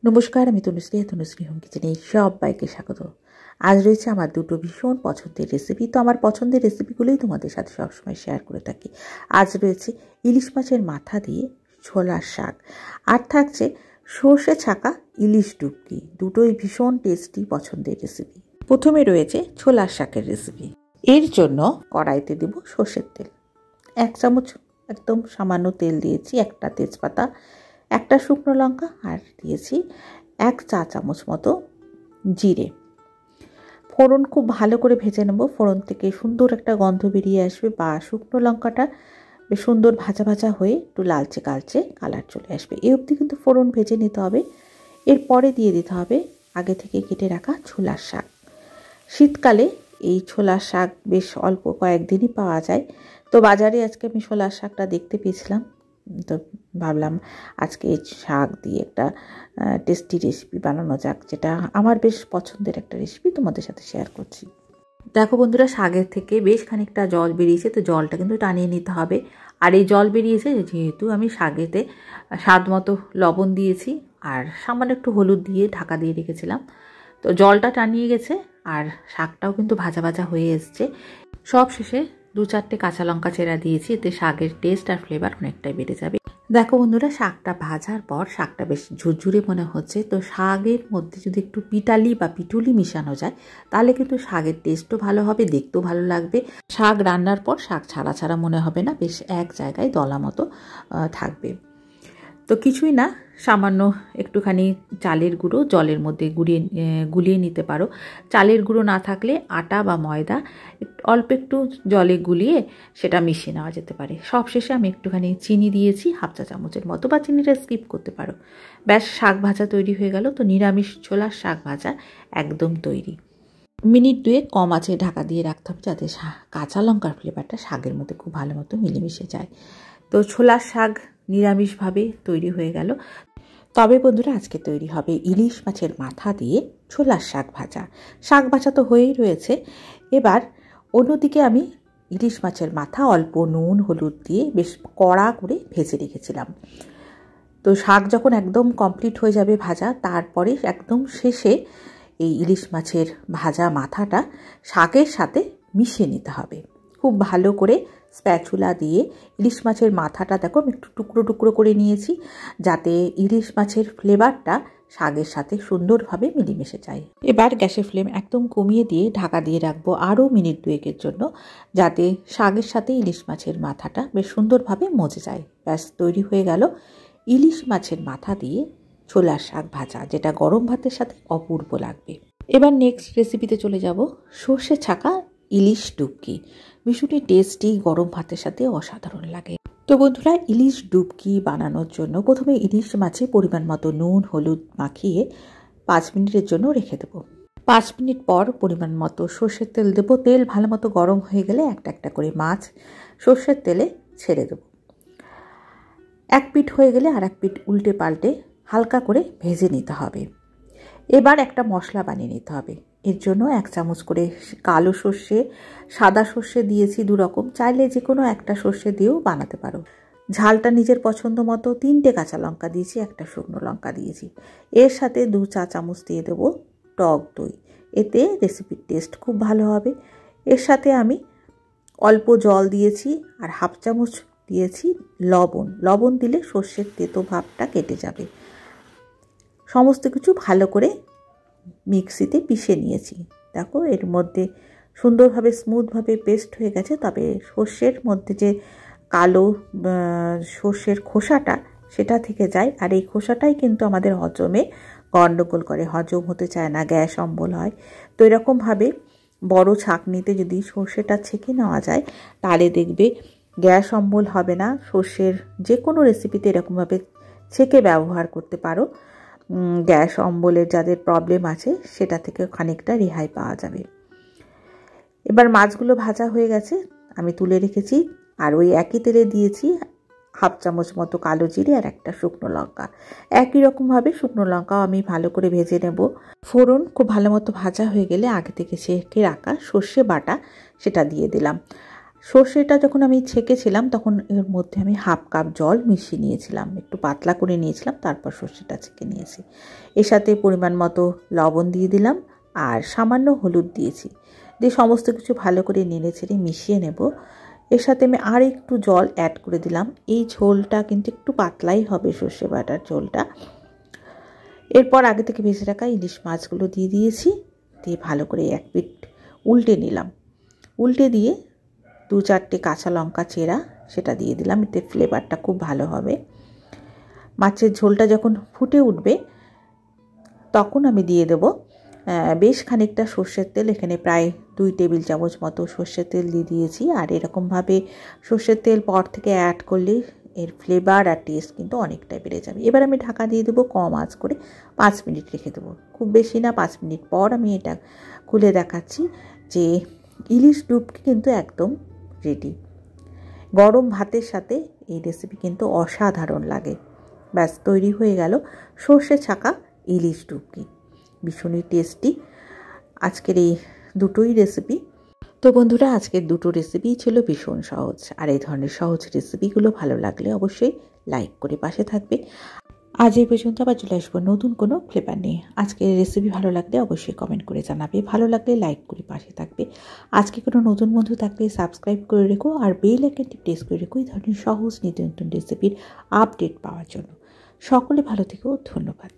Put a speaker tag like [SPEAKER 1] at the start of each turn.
[SPEAKER 1] নমস্কার, আমি তনুশ্রী হোম কিচেনে সবাইকে স্বাগত। আজ রয়েছে আমার দুটো ভীষণ পছন্দের রেসিপি। তো আমার পছন্দের রেসিপিগুলোই তোমাদের সাথে সবসময় শেয়ার করে থাকি। আজ রয়েছে ইলিশ মাছের মাথা দিয়ে ছোলার শাক, আর থাকছে সর্ষে ছাকা ইলিশ ডুবকি। দুটোই ভীষণ টেস্টি পছন্দের রেসিপি। প্রথমে রয়েছে ছোলার শাকের রেসিপি। এর জন্য কড়াইতে দেব সর্ষের তেল। 1 চামচ একদম সামান্য তেল দিয়েছি, একটা তেজপাতা, একটা শুকনো লঙ্কা, আর দিয়েছি 1 চা চামচ মতো জিরে। ফোড়ন খুব ভালো করে ভেজে নেব। ফোড়ন থেকে সুন্দর একটা গন্ধ বেরিয়ে আসবে, বা শুকনো লঙ্কাটা বেশ সুন্দর ভাজা ভাজা হয়ে একটু লালচে কালচে কালার চলে আসবে। এই অবধি কিন্তু ফোড়ন ভেজে নিতে হবে। এরপরে দিয়ে দিতে হবে আগে থেকে কেটে রাখা ছোলার শাক। শীতকালে এই ছোলার শাক বেশ অল্প কয়েকদিনই পাওয়া যায়। তো বাজারে আজকে আমি ছোলার শাকটা দেখতে পেয়েছিলাম, তো ভাবলাম আজকে এই শাক দিয়ে একটা টেস্টি রেসিপি বানানো যাক, যেটা আমার বেশ পছন্দের একটা রেসিপি তোমাদের সাথে শেয়ার করছি। দেখো বন্ধুরা, শাকের থেকে বেশ খানিকটা জল বেরিয়েছে, তো জলটা কিন্তু টানিয়ে নিতে হবে। আর এই জল বেরিয়েছে যেহেতু, আমি শাকেতে স্বাদ মতো লবণ দিয়েছি আর সামান্য একটু হলুদ দিয়ে ঢাকা দিয়ে রেখেছিলাম। তো জলটা টানিয়ে গেছে আর শাকটাও কিন্তু ভাজা ভাজা হয়ে এসছে। সব শেষে 2-4টে কাঁচা লঙ্কা চেরা দিয়েছি, এতে শাকের টেস্ট আর ফ্লেভার অনেকটাই বেড়ে যাবে। দেখো বন্ধুরা, শাকটা ভাজার পর শাকটা বেশ ঝুরঝুরে মনে হচ্ছে। তো শাকের মধ্যে যদি একটু পিটালি বা পিটুলি মিশানো যায়, তাহলে কিন্তু শাকের টেস্টও ভালো হবে, দেখতেও ভালো লাগবে। শাক রান্নার পর শাক ছাড়া ছাড়া মনে হবে না, বেশ এক জায়গায় দলা মতো থাকবে। তো কিছুই না, সামান্য একটুখানি চালের গুঁড়ো জলের মধ্যে গুলিয়ে নিতে পারো। চালের গুঁড়ো না থাকলে আটা বা ময়দা অল্প একটু জলে গুলিয়ে সেটা মিশিয়ে নেওয়া যেতে পারে। সবশেষে আমি একটুখানি চিনি দিয়েছি, 1/2 চা চামচের মতো, বা চিনিটা স্কিপ করতে পারো। ব্যাস, শাক ভাজা তৈরি হয়ে গেল। তো নিরামিষ ছোলার শাক ভাজা একদম তৈরি। মিনিট 2 কম আঁচে ঢাকা দিয়ে রাখতে হবে, যাতে কাঁচা লঙ্কার ফ্লেভারটা শাকের মধ্যে খুব ভালো মতো মিলেমিশে যায়। তো ছোলার শাক নিরামিষভাবে তৈরি হয়ে গেল। তবে বন্ধুরা, আজকে তৈরি হবে ইলিশ মাছের মাথা দিয়ে ছোলার শাক ভাজা। শাক ভাজা তো হয়েই রয়েছে। এবার অন্যদিকে আমি ইলিশ মাছের মাথা অল্প নুন হলুদ দিয়ে বেশ কড়া করে ভেজে রেখেছিলাম। তো শাক যখন একদম কমপ্লিট হয়ে যাবে ভাজা, তারপরে একদম শেষে এই ইলিশ মাছের ভাজা মাথাটা শাকের সাথে মিশিয়ে নিতে হবে খুব ভালো করে। স্প্যাচুলা দিয়ে ইলিশ মাছের মাথাটা দেখো আমি একটু টুকরো টুকরো করে নিয়েছি, যাতে ইলিশ মাছের ফ্লেভারটা শাকের সাথে সুন্দরভাবে মিলেমিশে যায়। এবার গ্যাসের ফ্লেম একদম কমিয়ে দিয়ে ঢাকা দিয়ে রাখবো আরও মিনিট 2-এর জন্য, যাতে শাকের সাথে ইলিশ মাছের মাথাটা বেশ সুন্দরভাবে মজে যায়। ব্যাস, তৈরি হয়ে গেল ইলিশ মাছের মাথা দিয়ে ছোলার শাক ভাজা, যেটা গরম ভাতের সাথে অপূর্ব লাগবে। এবার নেক্সট রেসিপিতে চলে যাব। সর্ষে ছাকা ইলিশ ডুবকি ভীষণই টেস্টি, গরম ভাতের সাথে অসাধারণ লাগে। তো বন্ধুরা, ইলিশ ডুবকি বানানোর জন্য প্রথমে ইলিশ মাছে পরিমাণ মতো নুন হলুদ মাখিয়ে 5 মিনিটের জন্য রেখে দেবো। 5 মিনিট পর পরিমাণ মতো সর্ষের তেল দেবো। তেল ভালো মতো গরম হয়ে গেলে একটা একটা করে মাছ সর্ষের তেলে ছেড়ে দেবো। এক পিঠ হয়ে গেলে আর এক পিঠ উল্টে পাল্টে হালকা করে ভেজে নিতে হবে। এবার একটা মশলা বানিয়ে নিতে হবে। এর জন্য 1 চামচ করে কালো সর্ষে, সাদা সর্ষে দিয়েছি 2 রকম, চাইলে যে কোনো একটা সর্ষে দিয়েও বানাতে পারো। ঝালটা নিজের পছন্দ মতো। 3টে কাঁচা লঙ্কা দিয়েছি, একটা শুকনো লঙ্কা দিয়েছি। এর সাথে 2 চা চামচ দিয়ে দেবো টক দই, এতে রেসিপির টেস্ট খুব ভালো হবে। এর সাথে আমি অল্প জল দিয়েছি আর 1/2 চামচ দিয়েছি লবণ। লবণ দিলে সর্ষের তেতো ভাবটা কেটে যাবে। সমস্ত কিছু ভালো করে মিক্সিতে পিষে নিয়েছি। দেখো, এর মধ্যে সুন্দরভাবে স্মুথভাবে পেস্ট হয়ে গেছে। তবে সর্ষের মধ্যে যে কালো সর্ষের খোসাটা, সেটা থেকে যায়, আর এই খোসাটাই কিন্তু আমাদের হজমে গণ্ডগোল করে, হজম হতে চায় না, গ্যাস অম্বল হয়। তো এরকমভাবে বড় ছাঁকনিতে যদি সর্ষেটা ছেঁকে নেওয়া যায়, তাহলে দেখবে গ্যাস অম্বল হবে না। সর্ষের যে কোনো রেসিপিতে এরকমভাবে ছেঁকে ব্যবহার করতে পারো। গ্যাস অম্বলের যাদের প্রবলেম আছে, সেটা থেকে খানিকটা রেহাই পাওয়া যাবে। এবার মাছগুলো ভাজা হয়ে গেছে, আমি তুলে রেখেছি। আর ওই একই তেলে দিয়েছি 1/2 চামচ মতো কালো জিরে আর একটা শুকনো লঙ্কা। একই রকমভাবে শুকনো লঙ্কাও আমি ভালো করে ভেজে নেব। ফোড়ন খুব ভালো মতো ভাজা হয়ে গেলে আগে থেকে ছেঁকে রাখা সর্ষে বাটা সেটা দিয়ে দিলাম। সর্ষেটা যখন আমি ছেঁকেছিলাম তখন এর মধ্যে আমি হাফ কাপ জল মিশিয়ে নিয়েছিলাম, একটু পাতলা করে নিয়েছিলাম, তারপর সর্ষেটা ছেঁকে নিয়েছি। এর সাথে পরিমাণ মতো লবণ দিয়ে দিলাম আর সামান্য হলুদ দিয়েছি, দিয়ে সমস্ত কিছু ভালো করে নেড়ে ছেড়ে মিশিয়ে নেব। এর সাথে আমি আর একটু জল অ্যাড করে দিলাম। এই ঝোলটা কিন্তু একটু পাতলাই হবে, সর্ষে বাটার ঝোলটা। এরপর আগে থেকে ভেজে রাখা ইলিশ মাছগুলো দিয়ে দিয়েছি, দিয়ে ভালো করে এক পিঠ উল্টে নিলাম। উল্টে দিয়ে 2-4টে কাঁচা লঙ্কা চেরা সেটা দিয়ে দিলাম, এতে ফ্লেভারটা খুব ভালো হবে। মাছের ঝোলটা যখন ফুটে উঠবে তখন আমি দিয়ে দেবো বেশ খানিকটা সর্ষের তেল। এখানে প্রায় 2 টেবিল চামচ মতো সর্ষের তেল দিয়ে দিয়েছি। আর এরকমভাবে সর্ষের তেল পর থেকে অ্যাড করলে এর ফ্লেভার আর টেস্ট কিন্তু অনেকটাই বেড়ে যাবে। এবার আমি ঢাকা দিয়ে দেবো, কম আঁচ করে 5 মিনিট রেখে দেবো, খুব বেশি না। 5 মিনিট পর আমি এটা খুলে দেখাচ্ছি যে ইলিশ ডুবকি কিন্তু একদম রেডি। গরম ভাতের সাথে এই রেসিপি কিন্তু অসাধারণ লাগে। ব্যাস তৈরি হয়ে গেল সর্ষে ছাকা ইলিশ ডুবকি, ভীষণই টেস্টি আজকের এই দুটোই রেসিপি। তো বন্ধুরা, আজকের দুটো রেসিপিই ছিল ভীষণ সহজ। আর এই ধরনের সহজ রেসিপিগুলো ভালো লাগলে অবশ্যই লাইক করে পাশে থাকবে। আজ এই পর্যন্ত, আবার চলে আসবো নতুন কোনো ফ্লেভার নিয়ে। আজকের রেসিপি ভালো লাগলে অবশ্যই কমেন্ট করে জানাবে, ভালো লাগলে লাইক করে পাশে থাকবে। আজকে কোনো নতুন বন্ধু থাকলে সাবস্ক্রাইব করে রেখো আর বেল আইকনটি প্রেস করে রেখো এই ধরনের সহজ নিত্য নতুন রেসিপির আপডেট পাওয়ার জন্য। সকলে ভালো থেকো, ধন্যবাদ।